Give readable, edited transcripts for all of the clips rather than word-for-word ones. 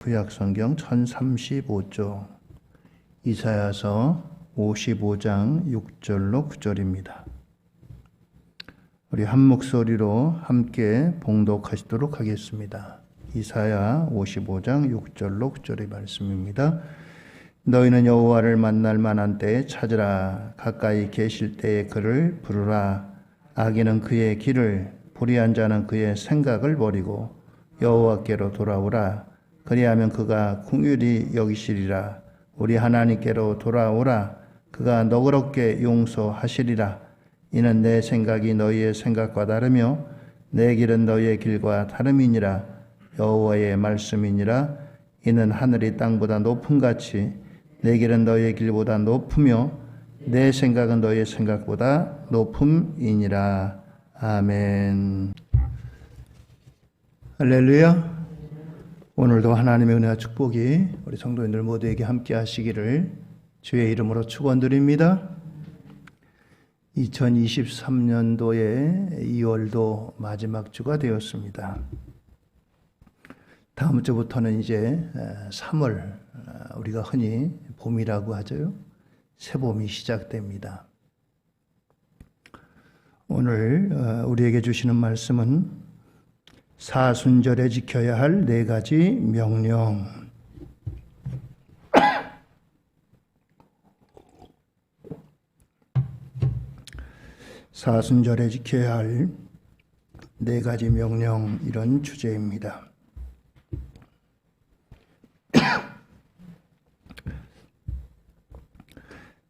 구약성경 1035쪽 이사야서 55장 6절로 9절입니다. 우리 한 목소리로 함께 봉독하시도록 하겠습니다. 이사야 55장 6절로 9절의 말씀입니다. 너희는 여호와를 만날 만한 때에 찾으라. 가까이 계실 때에 그를 부르라. 악인은 그의 길을, 불의한 자는 그의 생각을 버리고 여호와께로 돌아오라. 그리하면 그가 긍휼히 여기시리라. 우리 하나님께로 돌아오라. 그가 너그럽게 용서하시리라. 이는 내 생각이 너희의 생각과 다르며 내 길은 너희의 길과 다름이니라. 여호와의 말씀이니라. 이는 하늘이 땅보다 높음같이 내 길은 너희의 길보다 높으며 내 생각은 너희의 생각보다 높음이니라. 아멘. 할렐루야. 오늘도 하나님의 은혜와 축복이 우리 성도님들 모두에게 함께 하시기를 주의 이름으로 축원드립니다. 2023년도의 2월도 마지막 주가 되었습니다. 다음 주부터는 이제 3월, 우리가 흔히 봄이라고 하죠. 새봄이 시작됩니다. 오늘 우리에게 주시는 말씀은 사순절에 지켜야 할 4가지 명령. 사순절에 지켜야 할 4가지 명령, 이런 주제입니다.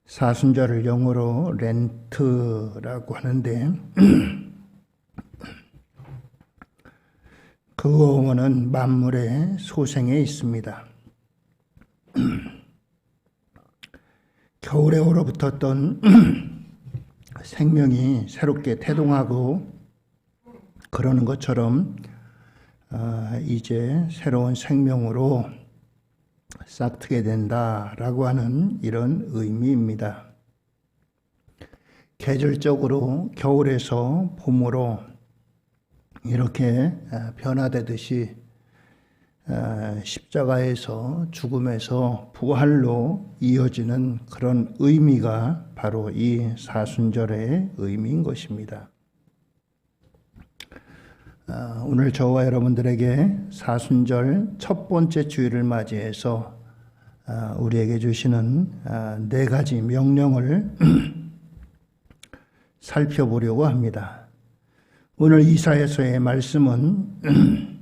사순절을 영어로 렌트라고 하는데 그 어원은 만물의 소생에 있습니다. 겨울에 얼어붙었던 생명이 새롭게 태동하고 그러는 것처럼 이제 새로운 생명으로 싹트게 된다라고 하는 이런 의미입니다. 계절적으로 겨울에서 봄으로 이렇게 변화되듯이 십자가에서 죽음에서 부활로 이어지는 그런 의미가 바로 이 사순절의 의미인 것입니다. 오늘 저와 여러분들에게 사순절 첫 번째 주일을 맞이해서 우리에게 주시는 4가지 명령을 살펴보려고 합니다. 오늘 이사야서의 말씀은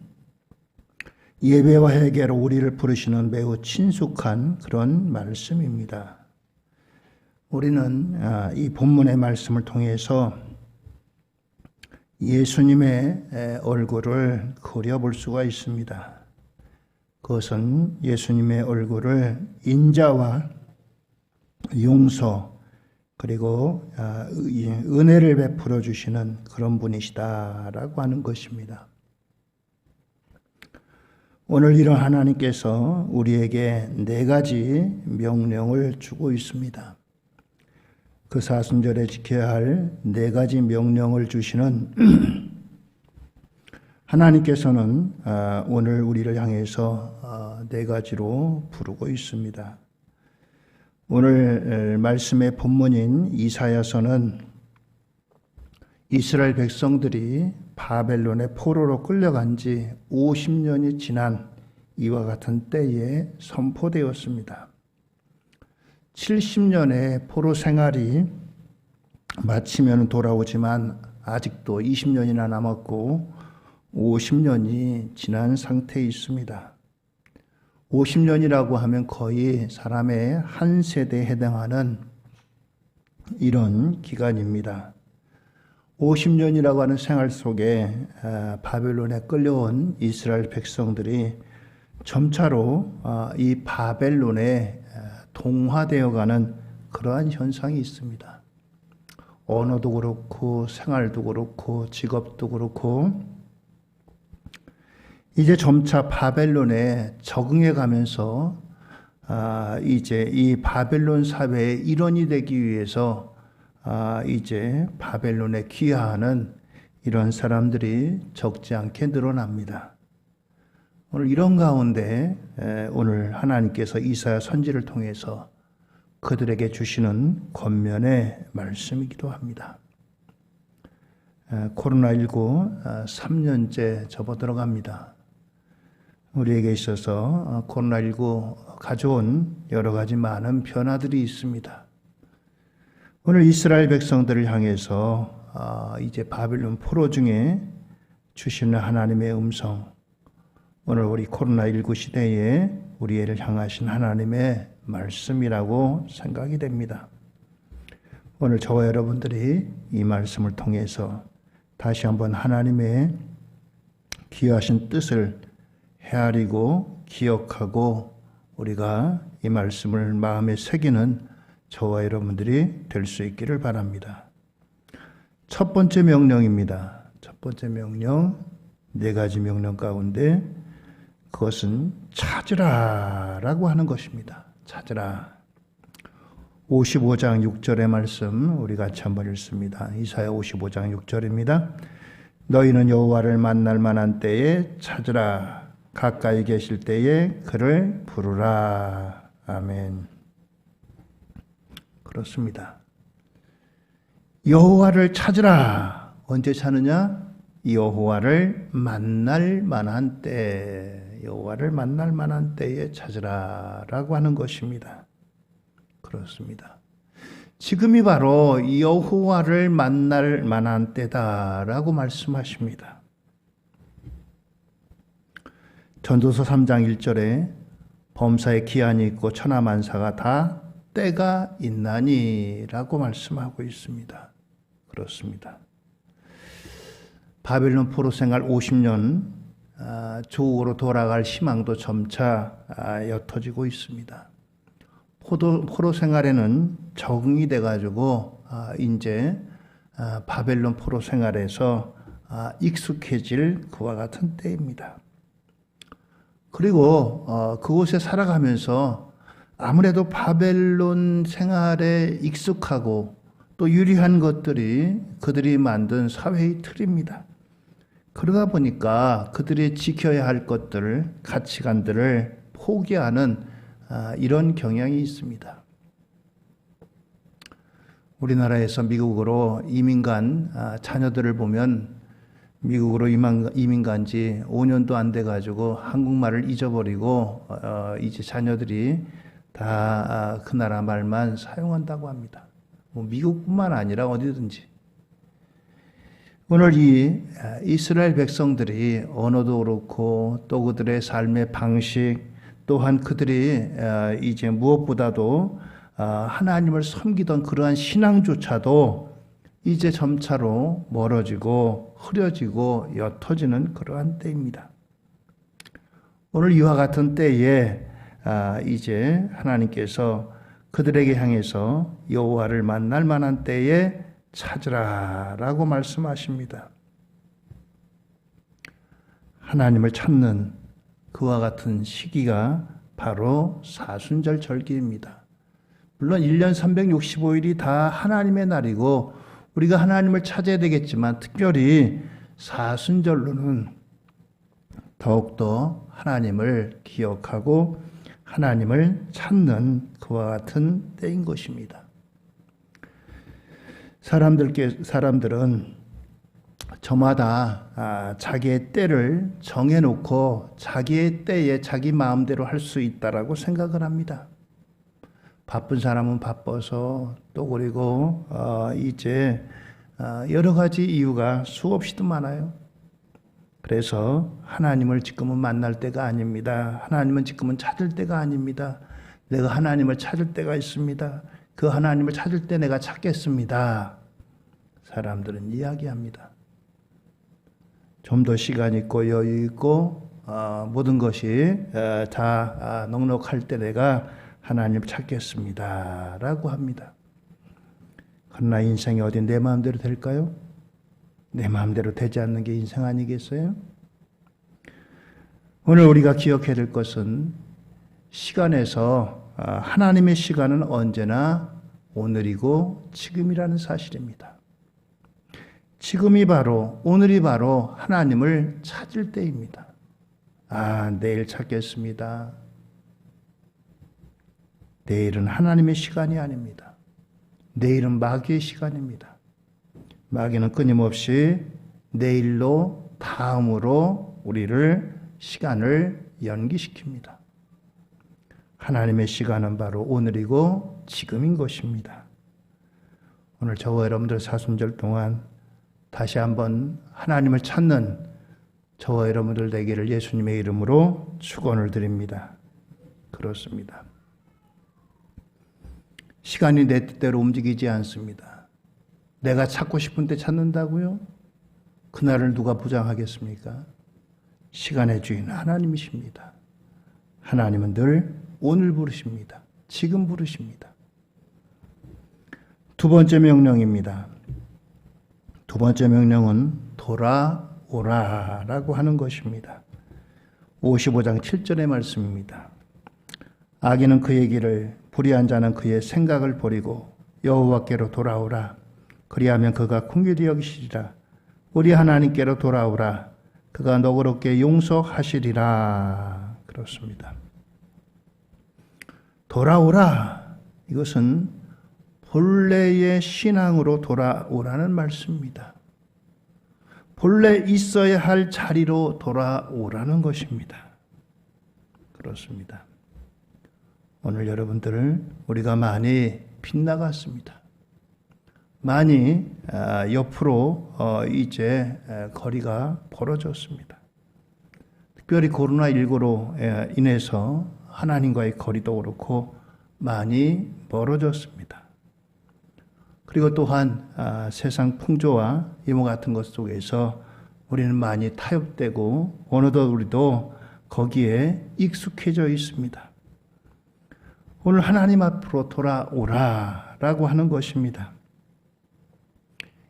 예배와 회개로 우리를 부르시는 매우 친숙한 그런 말씀입니다. 우리는 이 본문의 말씀을 통해서 예수님의 얼굴을 그려볼 수가 있습니다. 그것은 예수님의 얼굴을 인자와 용서 그리고 은혜를 베풀어 주시는 그런 분이시다라고 하는 것입니다. 오늘 이런 하나님께서 우리에게 4가지 명령을 주고 있습니다. 그 사순절에 지켜야 할 4가지 명령을 주시는 하나님께서는 오늘 우리를 향해서 4가지로 부르고 있습니다. 오늘 말씀의 본문인 이사야서는 이스라엘 백성들이 바벨론의 포로로 끌려간 지 50년이 지난 이와 같은 때에 선포되었습니다. 70년의 포로 생활이 마치면 돌아오지만 아직도 20년이나 남았고 50년이 지난 상태에 있습니다. 50년이라고 하면 거의 사람의 한 세대에 해당하는 이런 기간입니다. 50년이라고 하는 생활 속에 바벨론에 끌려온 이스라엘 백성들이 점차로 이 바벨론에 동화되어가는 그러한 현상이 있습니다. 언어도 그렇고 생활도 그렇고 직업도 그렇고 이제 점차 바벨론에 적응해 가면서 이제 이 바벨론 사회의 일원이 되기 위해서 이제 바벨론에 귀화하는 이런 사람들이 적지 않게 늘어납니다. 오늘 이런 가운데 오늘 하나님께서 이사야 선지를 통해서 그들에게 주시는 권면의 말씀이기도 합니다. 코로나19 3년째 접어들어갑니다. 우리에게 있어서 코로나19 가져온 여러 가지 많은 변화들이 있습니다. 오늘 이스라엘 백성들을 향해서 이제 바빌론 포로 중에 주시는 하나님의 음성, 오늘 우리 코로나19 시대에 우리를 향하신 하나님의 말씀이라고 생각이 됩니다. 오늘 저와 여러분들이 이 말씀을 통해서 다시 한번 하나님의 귀하신 뜻을 헤아리고 기억하고 우리가 이 말씀을 마음에 새기는 저와 여러분들이 될 수 있기를 바랍니다. 첫 번째 명령입니다. 첫 번째 명령, 4가지 명령 가운데 그것은 찾으라라고 하는 것입니다. 찾으라. 55장 6절의 말씀 우리 같이 한번 읽습니다. 이사야 55장 6절입니다. 너희는 여호와를 만날 만한 때에 찾으라. 가까이 계실 때에 그를 부르라. 아멘. 그렇습니다. 여호와를 찾으라. 언제 찾느냐? 여호와를 만날 만한 때, 여호와를 만날 만한 때에 찾으라라고 하는 것입니다. 그렇습니다. 지금이 바로 여호와를 만날 만한 때다라고 말씀하십니다. 전도서 3장 1절에 범사에 기한이 있고 천하만사가 다 때가 있나니라고 말씀하고 있습니다. 그렇습니다. 바벨론 포로 생활 50년 조국으로 돌아갈 희망도 점차 옅어지고 있습니다. 포로 생활에는 적응이 돼가지고 이제 바벨론 포로 생활에서 익숙해질 그와 같은 때입니다. 그리고 그곳에 살아가면서 아무래도 바벨론 생활에 익숙하고 또 유리한 것들이 그들이 만든 사회의 틀입니다. 그러다 보니까 그들이 지켜야 할 것들, 가치관들을 포기하는 이런 경향이 있습니다. 우리나라에서 미국으로 이민 간 자녀들을 보면 미국으로 이민 간 지 5년도 안 돼가지고 한국말을 잊어버리고 이제 자녀들이 다 그 나라 말만 사용한다고 합니다. 뭐 미국뿐만 아니라 어디든지. 오늘 이 이스라엘 백성들이 언어도 그렇고 또 그들의 삶의 방식 또한 그들이 이제 무엇보다도 하나님을 섬기던 그러한 신앙조차도 이제 점차로 멀어지고 흐려지고 옅어지는 그러한 때입니다. 오늘 이와 같은 때에 이제 하나님께서 그들에게 향해서 여호와를 만날 만한 때에 찾으라라고 말씀하십니다. 하나님을 찾는 그와 같은 시기가 바로 사순절 절기입니다. 물론 1년 365일이 다 하나님의 날이고 우리가 하나님을 찾아야 되겠지만 특별히 사순절로는 더욱더 하나님을 기억하고 하나님을 찾는 그와 같은 때인 것입니다. 사람들은 저마다 자기의 때를 정해놓고 자기의 때에 자기 마음대로 할 수 있다라고 생각을 합니다. 바쁜 사람은 바빠서 또 그리고 이제 여러 가지 이유가 수없이도 많아요. 그래서 하나님을 지금은 만날 때가 아닙니다. 하나님은 지금은 찾을 때가 아닙니다. 내가 하나님을 찾을 때가 있습니다. 그 하나님을 찾을 때 내가 찾겠습니다. 사람들은 이야기합니다. 좀 더 시간 있고 여유 있고 모든 것이 다 넉넉할 때 내가 하나님 찾겠습니다. 라고 합니다. 그러나 인생이 어디 내 마음대로 될까요? 내 마음대로 되지 않는 게 인생 아니겠어요? 오늘 우리가 기억해야 될 것은 시간에서 하나님의 시간은 언제나 오늘이고 지금이라는 사실입니다. 지금이 바로 오늘이 바로 하나님을 찾을 때입니다. 내일 찾겠습니다. 내일은 하나님의 시간이 아닙니다. 내일은 마귀의 시간입니다. 마귀는 끊임없이 내일로, 다음으로 우리를 시간을 연기시킵니다. 하나님의 시간은 바로 오늘이고 지금인 것입니다. 오늘 저와 여러분들 사순절 동안 다시 한번 하나님을 찾는 저와 여러분들 되기를 예수님의 이름으로 축원을 드립니다. 그렇습니다. 시간이 내 뜻대로 움직이지 않습니다. 내가 찾고 싶은 때 찾는다고요? 그날을 누가 보장하겠습니까? 시간의 주인 하나님이십니다. 하나님은 늘 오늘 부르십니다. 지금 부르십니다. 두 번째 명령입니다. 두 번째 명령은 돌아오라라고 하는 것입니다. 55장 7절의 말씀입니다. 악인은 그의 길을, 불의한 자는 그의 생각을 버리고 여호와께로 돌아오라. 그리하면 그가 긍휼히 여기시리라. 우리 하나님께로 돌아오라. 그가 너그럽게 용서하시리라. 그렇습니다. 돌아오라. 이것은 본래의 신앙으로 돌아오라는 말씀입니다. 본래 있어야 할 자리로 돌아오라는 것입니다. 그렇습니다. 오늘 여러분들을 우리가 많이 빗나갔습니다. 많이 옆으로 이제 거리가 벌어졌습니다. 특별히 코로나19로 인해서 하나님과의 거리도 그렇고 많이 멀어졌습니다. 그리고 또한 세상 풍조와 이와 같은 것 속에서 우리는 많이 타협되고 어느덧 우리도 거기에 익숙해져 있습니다. 오늘 하나님 앞으로 돌아오라라고 하는 것입니다.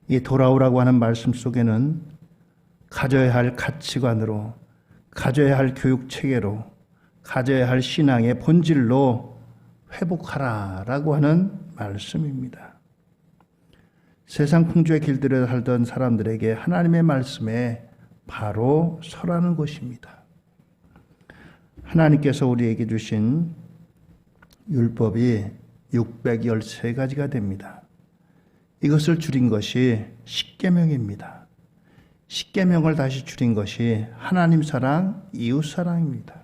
이 돌아오라고 하는 말씀 속에는 가져야 할 가치관으로, 가져야 할 교육 체계로, 가져야 할 신앙의 본질로 회복하라라고 하는 말씀입니다. 세상 풍조의 길들여 살던 사람들에게 하나님의 말씀에 바로 서라는 것입니다. 하나님께서 우리에게 주신 율법이 613가지가 됩니다. 이것을 줄인 것이 십계명입니다. 십계명을 다시 줄인 것이 하나님 사랑, 이웃 사랑입니다.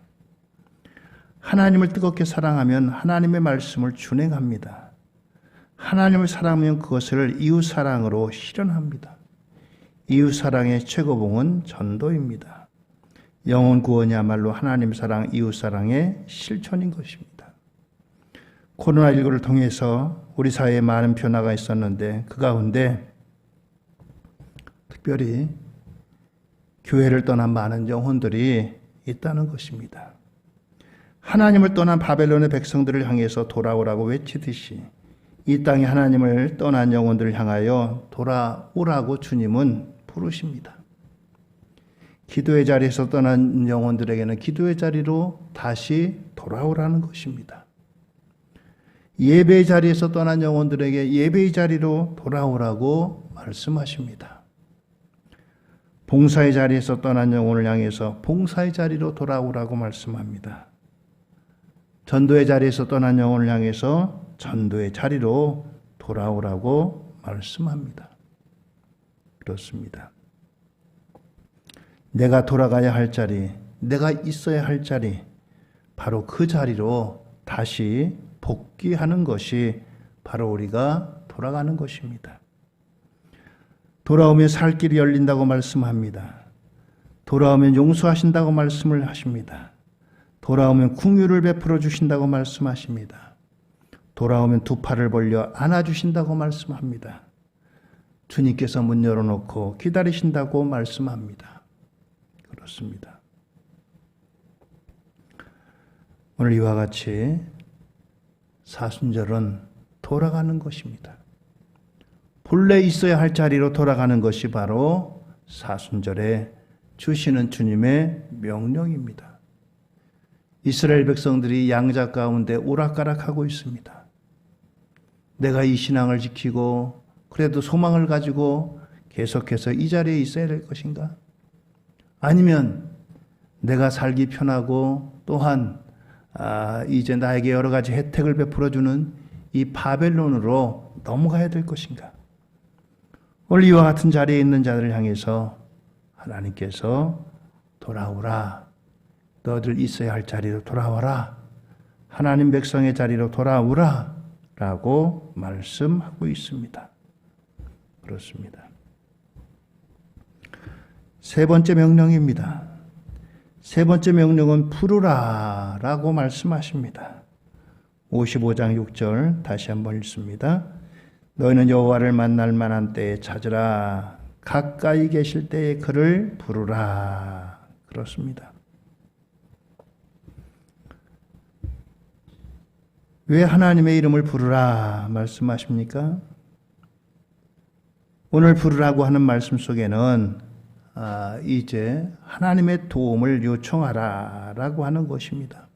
하나님을 뜨겁게 사랑하면 하나님의 말씀을 준행합니다. 하나님을 사랑하면 그것을 이웃 사랑으로 실현합니다. 이웃 사랑의 최고봉은 전도입니다. 영혼 구원이야말로 하나님 사랑, 이웃 사랑의 실천인 것입니다. 코로나19를 통해서 우리 사회에 많은 변화가 있었는데 그 가운데 특별히 교회를 떠난 많은 영혼들이 있다는 것입니다. 하나님을 떠난 바벨론의 백성들을 향해서 돌아오라고 외치듯이 이 땅에 하나님을 떠난 영혼들을 향하여 돌아오라고 주님은 부르십니다. 기도의 자리에서 떠난 영혼들에게는 기도의 자리로 다시 돌아오라는 것입니다. 예배의 자리에서 떠난 영혼들에게 예배의 자리로 돌아오라고 말씀하십니다. 봉사의 자리에서 떠난 영혼을 향해서 봉사의 자리로 돌아오라고 말씀합니다. 전도의 자리에서 떠난 영혼을 향해서 전도의 자리로 돌아오라고 말씀합니다. 그렇습니다. 내가 돌아가야 할 자리, 내가 있어야 할 자리, 바로 그 자리로 다시 복귀하는 것이 바로 우리가 돌아가는 것입니다. 돌아오면 살 길이 열린다고 말씀합니다. 돌아오면 용서하신다고 말씀을 하십니다. 돌아오면 긍휼을 베풀어 주신다고 말씀하십니다. 돌아오면 두 팔을 벌려 안아주신다고 말씀합니다. 주님께서 문 열어놓고 기다리신다고 말씀합니다. 그렇습니다. 오늘 이와 같이 사순절은 돌아가는 것입니다. 본래 있어야 할 자리로 돌아가는 것이 바로 사순절에 주시는 주님의 명령입니다. 이스라엘 백성들이 양자 가운데 오락가락하고 있습니다. 내가 이 신앙을 지키고 그래도 소망을 가지고 계속해서 이 자리에 있어야 될 것인가? 아니면 내가 살기 편하고 또한 이제 나에게 여러 가지 혜택을 베풀어주는 이 바벨론으로 넘어가야 될 것인가? 오늘 이와 같은 자리에 있는 자들을 향해서 하나님께서 돌아오라. 너들 있어야 할 자리로 돌아와라. 하나님 백성의 자리로 돌아오라. 라고 말씀하고 있습니다. 그렇습니다. 세 번째 명령입니다. 세 번째 명령은 부르라 라고 말씀하십니다. 55장 6절 다시 한번 읽습니다. 너희는 여호와를 만날 만한 때에 찾으라. 가까이 계실 때에 그를 부르라. 그렇습니다. 왜 하나님의 이름을 부르라 말씀하십니까? 오늘 부르라고 하는 말씀 속에는 이제 하나님의 도움을 요청하라 라고 하는 것입니다.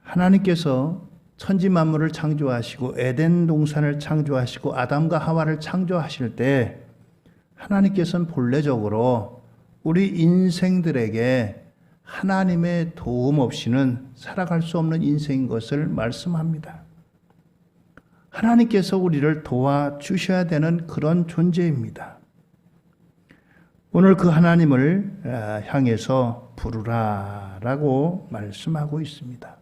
하나님께서 천지 만물을 창조하시고 에덴 동산을 창조하시고 아담과 하와를 창조하실 때 하나님께서는 본래적으로 우리 인생들에게 하나님의 도움 없이는 살아갈 수 없는 인생인 것을 말씀합니다. 하나님께서 우리를 도와주셔야 되는 그런 존재입니다. 오늘 그 하나님을 향해서 부르라 라고 말씀하고 있습니다.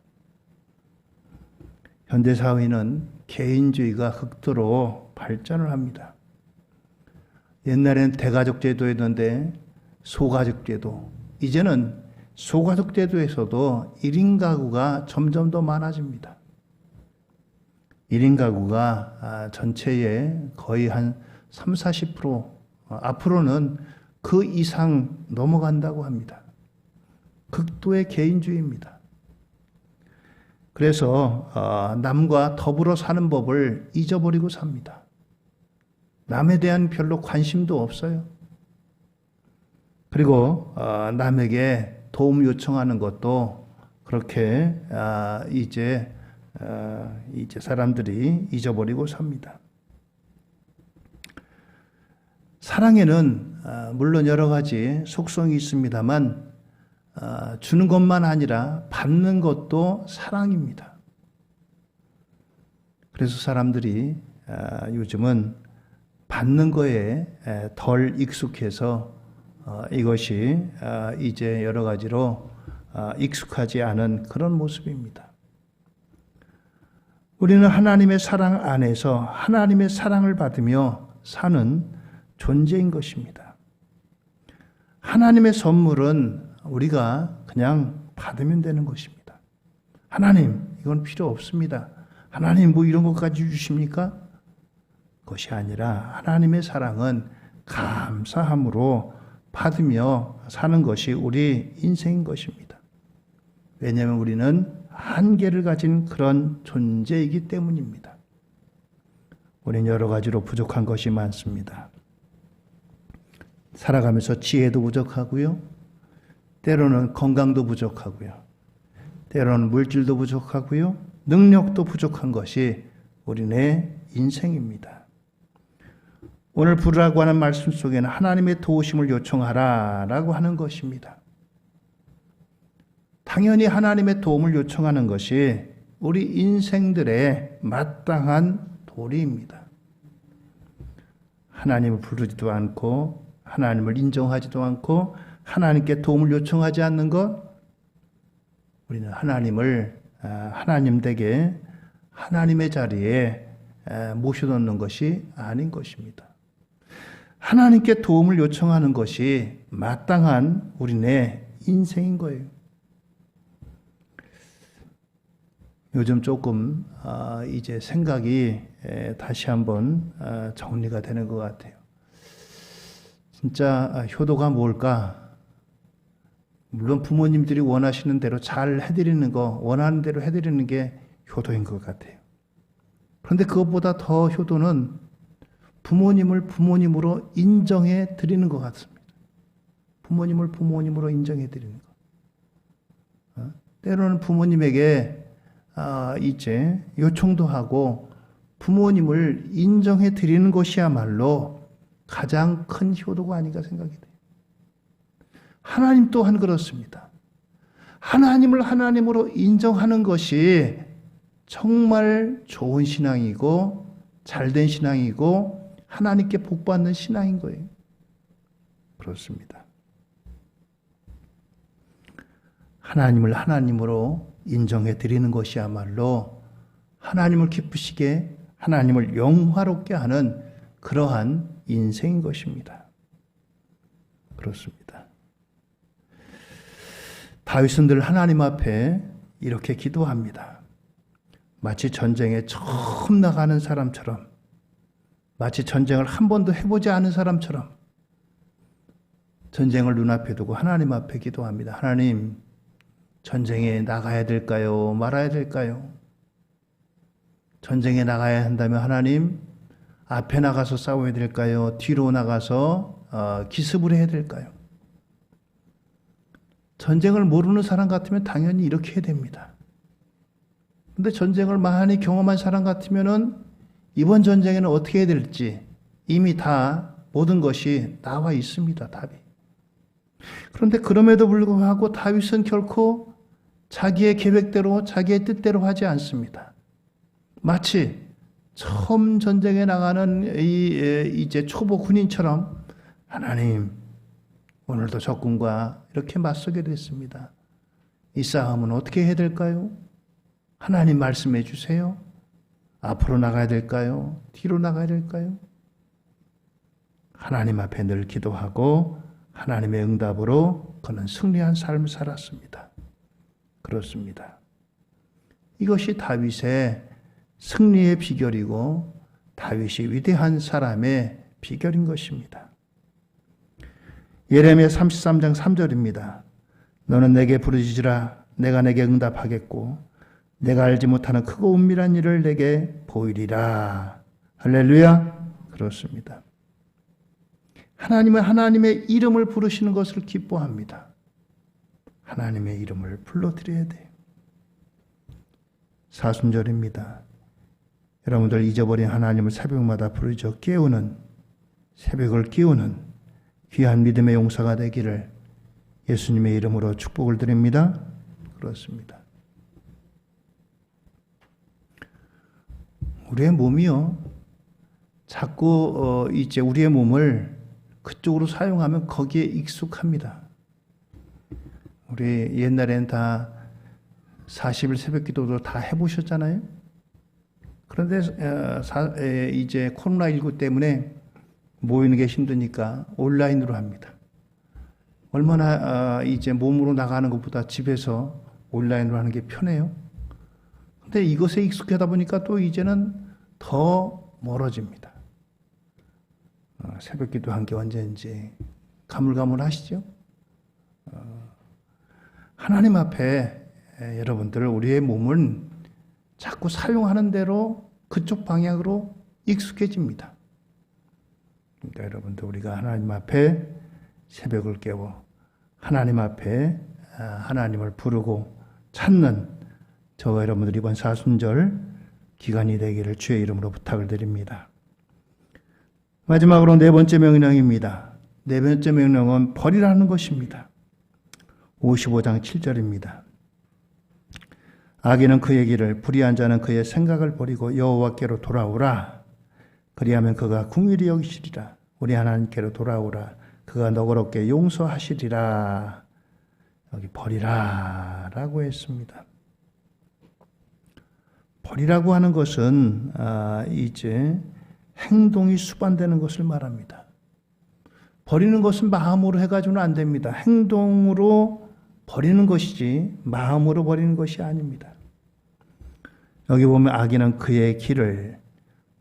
현대사회는 개인주의가 극도로 발전을 합니다. 옛날에는 대가족 제도였는데 소가족 제도, 이제는 소가족 제도에서도 1인 가구가 점점 더 많아집니다. 1인 가구가 전체의 거의 한 30-40%, 앞으로는 그 이상 넘어간다고 합니다. 극도의 개인주의입니다. 그래서 남과 더불어 사는 법을 잊어버리고 삽니다. 남에 대한 별로 관심도 없어요. 그리고 남에게 도움 요청하는 것도 그렇게 이제 사람들이 잊어버리고 삽니다. 사랑에는 물론 여러 가지 속성이 있습니다만 주는 것만 아니라 받는 것도 사랑입니다. 그래서 사람들이 요즘은 받는 거에 덜 익숙해서 이것이 이제 여러 가지로 익숙하지 않은 그런 모습입니다. 우리는 하나님의 사랑 안에서 하나님의 사랑을 받으며 사는 존재인 것입니다. 하나님의 선물은 우리가 그냥 받으면 되는 것입니다. 하나님, 이건 필요 없습니다. 하나님, 뭐 이런 것까지 주십니까? 그것이 아니라 하나님의 사랑은 감사함으로 받으며 사는 것이 우리 인생인 것입니다. 왜냐하면 우리는 한계를 가진 그런 존재이기 때문입니다. 우리는 여러 가지로 부족한 것이 많습니다. 살아가면서 지혜도 부족하고요. 때로는 건강도 부족하고요. 때로는 물질도 부족하고요. 능력도 부족한 것이 우리네 인생입니다. 오늘 부르라고 하는 말씀 속에는 하나님의 도우심을 요청하라 라고 하는 것입니다. 당연히 하나님의 도움을 요청하는 것이 우리 인생들의 마땅한 도리입니다. 하나님을 부르지도 않고 하나님을 인정하지도 않고 하나님께 도움을 요청하지 않는 것, 우리는 하나님을 하나님 댁에 하나님의 자리에 모셔놓는 것이 아닌 것입니다. 하나님께 도움을 요청하는 것이 마땅한 우리네 인생인 거예요. 요즘 조금 이제 생각이 다시 한번 정리가 되는 것 같아요. 진짜 효도가 뭘까? 물론 부모님들이 원하시는 대로 잘 해드리는 거, 원하는 대로 해드리는 게 효도인 것 같아요. 그런데 그것보다 더 효도는 부모님을 부모님으로 인정해 드리는 것 같습니다. 부모님을 부모님으로 인정해 드리는 것. 때로는 부모님에게 이제 요청도 하고 부모님을 인정해 드리는 것이야말로 가장 큰 효도가 아닌가 생각이 돼요. 하나님 또한 그렇습니다. 하나님을 하나님으로 인정하는 것이 정말 좋은 신앙이고 잘된 신앙이고 하나님께 복받는 신앙인 거예요. 그렇습니다. 하나님을 하나님으로 인정해 드리는 것이야말로 하나님을 기쁘시게 하나님을 영화롭게 하는 그러한 인생인 것입니다. 그렇습니다. 다윗은 늘 하나님 앞에 이렇게 기도합니다. 마치 전쟁에 처음 나가는 사람처럼, 마치 전쟁을 한 번도 해보지 않은 사람처럼 전쟁을 눈앞에 두고 하나님 앞에 기도합니다. 하나님, 전쟁에 나가야 될까요? 말아야 될까요? 전쟁에 나가야 한다면 하나님, 앞에 나가서 싸워야 될까요? 뒤로 나가서 기습을 해야 될까요? 전쟁을 모르는 사람 같으면 당연히 이렇게 해야 됩니다. 근데 전쟁을 많이 경험한 사람 같으면은 이번 전쟁에는 어떻게 해야 될지 이미 다 모든 것이 나와 있습니다. 답이. 그런데 그럼에도 불구하고 다윗은 결코 자기의 계획대로 자기의 뜻대로 하지 않습니다. 마치 처음 전쟁에 나가는 이제 초보 군인처럼 하나님, 오늘도 적군과 이렇게 맞서게 됐습니다. 이 싸움은 어떻게 해야 될까요? 하나님 말씀해 주세요. 앞으로 나가야 될까요? 뒤로 나가야 될까요? 하나님 앞에 늘 기도하고 하나님의 응답으로 그는 승리한 삶을 살았습니다. 그렇습니다. 이것이 다윗의 승리의 비결이고 다윗이 위대한 사람의 비결인 것입니다. 예레미야 33장 3절입니다. 너는 내게 부르짖으라. 내가 내게 응답하겠고 내가 알지 못하는 크고 은밀한 일을 내게 보이리라. 할렐루야. 그렇습니다. 하나님은 하나님의 이름을 부르시는 것을 기뻐합니다. 하나님의 이름을 불러드려야 돼요. 사순절입니다. 여러분들 잊어버린 하나님을 새벽마다 부르짖어 깨우는, 새벽을 깨우는 귀한 믿음의 용사가 되기를 예수님의 이름으로 축복을 드립니다. 그렇습니다. 우리의 몸이요, 자꾸 이제 우리의 몸을 그쪽으로 사용하면 거기에 익숙합니다. 우리 옛날엔 다 40일 새벽 기도도 다 해보셨잖아요. 그런데 이제 코로나19 때문에 모이는 게 힘드니까 온라인으로 합니다. 얼마나 이제 몸으로 나가는 것보다 집에서 온라인으로 하는 게 편해요. 근데 이것에 익숙하다 보니까 또 이제는 더 멀어집니다. 새벽 기도 한 게 언제인지 가물가물하시죠? 하나님 앞에 여러분들 우리의 몸은 자꾸 사용하는 대로 그쪽 방향으로 익숙해집니다. 그러니까 여러분들 우리가 하나님 앞에 새벽을 깨워 하나님 앞에 하나님을 부르고 찾는 저와 여러분들 이번 사순절 기간이 되기를 주의 이름으로 부탁을 드립니다. 마지막으로 네 번째 명령입니다. 네 번째 명령은 버리라는 것입니다. 55장 7절입니다. 악인은 그의 길을, 불의한 자는 그의 생각을 버리고 여호와께로 돌아오라. 그리하면 그가 긍휼히 여기시리라. 우리 하나님께로 돌아오라. 그가 너그럽게 용서하시리라. 여기 버리라 라고 했습니다. 버리라고 하는 것은 이제 행동이 수반되는 것을 말합니다. 버리는 것은 마음으로 해가지고는 안 됩니다. 행동으로 버리는 것이지 마음으로 버리는 것이 아닙니다. 여기 보면 악인은 그의 길을,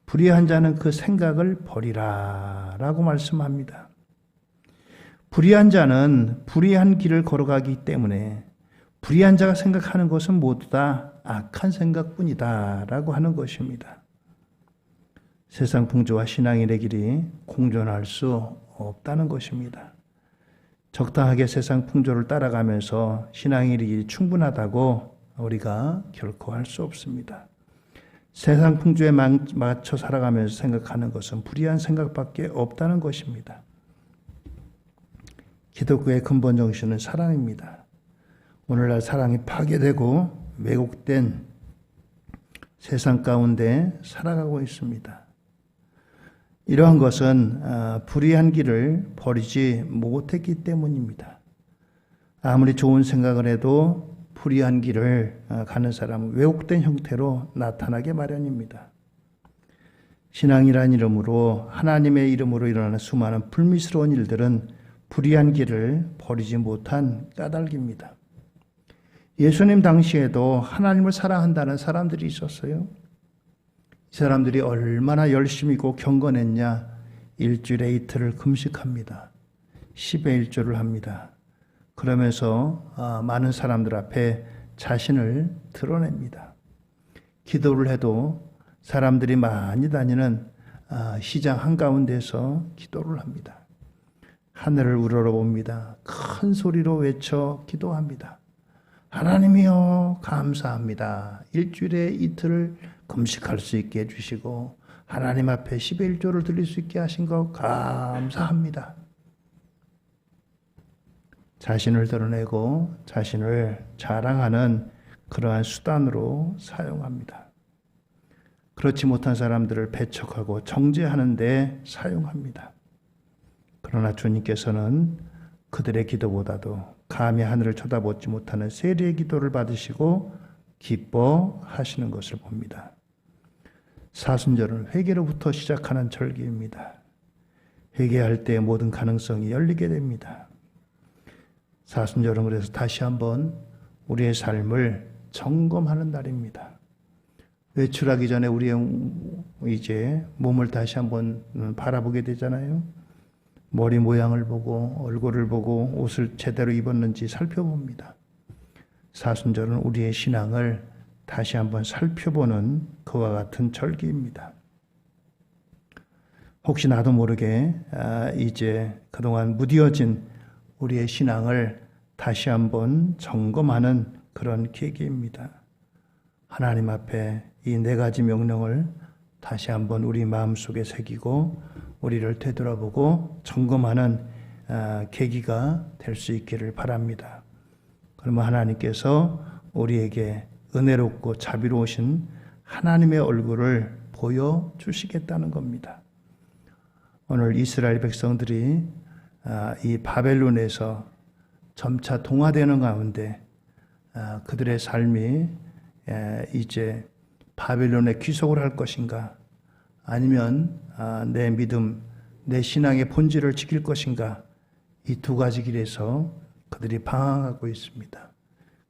불의한 자는 그 생각을 버리라 라고 말씀합니다. 불의한 자는 불의한 길을 걸어가기 때문에 불의한 자가 생각하는 것은 모두 다 악한 생각뿐이다 라고 하는 것입니다. 세상 풍조와 신앙인의 길이 공존할 수 없다는 것입니다. 적당하게 세상 풍조를 따라가면서 신앙인의 길이 충분하다고 우리가 결코 할 수 없습니다. 세상 풍조에 맞춰 살아가면서 생각하는 것은 불의한 생각밖에 없다는 것입니다. 기독교의 근본 정신은 사랑입니다. 오늘날 사랑이 파괴되고 왜곡된 세상 가운데 살아가고 있습니다. 이러한 것은 불의한 길을 버리지 못했기 때문입니다. 아무리 좋은 생각을 해도 불의한 길을 가는 사람은 왜곡된 형태로 나타나게 마련입니다. 신앙이란 이름으로 하나님의 이름으로 일어나는 수많은 불미스러운 일들은 불의한 길을 버리지 못한 까닭입니다. 예수님 당시에도 하나님을 사랑한다는 사람들이 있었어요. 이 사람들이 얼마나 열심히고 경건했냐. 일주일에 이틀을 금식합니다. 10의 1조를 합니다. 그러면서 많은 사람들 앞에 자신을 드러냅니다. 기도를 해도 사람들이 많이 다니는 시장 한가운데서 기도를 합니다. 하늘을 우러러봅니다. 큰 소리로 외쳐 기도합니다. 하나님이여 감사합니다. 일주일에 이틀을 금식할 수 있게 해주시고 하나님 앞에 10의 1조를 드릴 수 있게 하신 것 감사합니다. 자신을 드러내고 자신을 자랑하는 그러한 수단으로 사용합니다. 그렇지 못한 사람들을 배척하고 정죄하는 데 사용합니다. 그러나 주님께서는 그들의 기도보다도 감히 하늘을 쳐다보지 못하는 세리의 기도를 받으시고 기뻐하시는 것을 봅니다. 사순절은 회개로부터 시작하는 절기입니다. 회개할 때 모든 가능성이 열리게 됩니다. 사순절은 그래서 다시 한번 우리의 삶을 점검하는 날입니다. 외출하기 전에 우리의 이제 몸을 다시 한번 바라보게 되잖아요. 머리 모양을 보고 얼굴을 보고 옷을 제대로 입었는지 살펴봅니다. 사순절은 우리의 신앙을 다시 한번 살펴보는 그와 같은 절기입니다. 혹시 나도 모르게 이제 그동안 무뎌진 우리의 신앙을 다시 한번 점검하는 그런 계기입니다. 하나님 앞에 이 4가지 명령을 다시 한번 우리 마음속에 새기고 우리를 되돌아보고 점검하는 계기가 될 수 있기를 바랍니다. 그러면 하나님께서 우리에게 은혜롭고 자비로우신 하나님의 얼굴을 보여주시겠다는 겁니다. 오늘 이스라엘 백성들이 이 바벨론에서 점차 동화되는 가운데 그들의 삶이 이제 바벨론에 귀속을 할 것인가 아니면 내 믿음, 내 신앙의 본질을 지킬 것인가 이 2가지 길에서 그들이 방황하고 있습니다.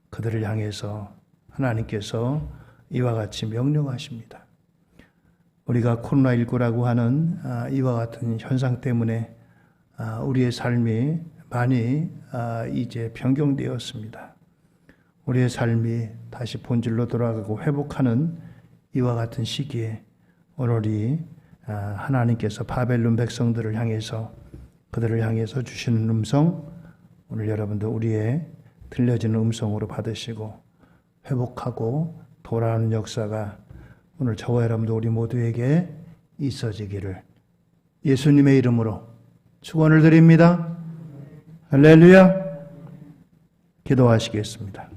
그들을 향해서 하나님께서 이와 같이 명령하십니다. 우리가 코로나19라고 하는 이와 같은 현상 때문에 우리의 삶이 많이 이제 변경되었습니다. 우리의 삶이 다시 본질로 돌아가고 회복하는 이와 같은 시기에 오늘이 하나님께서 바벨론 백성들을 향해서 그들을 향해서 주시는 음성 오늘 여러분들 우리의 들려지는 음성으로 받으시고 회복하고 돌아오는 역사가 오늘 저와 여러분들 우리 모두에게 있어지기를 예수님의 이름으로 축원을 드립니다. 할렐루야. 기도하시겠습니다.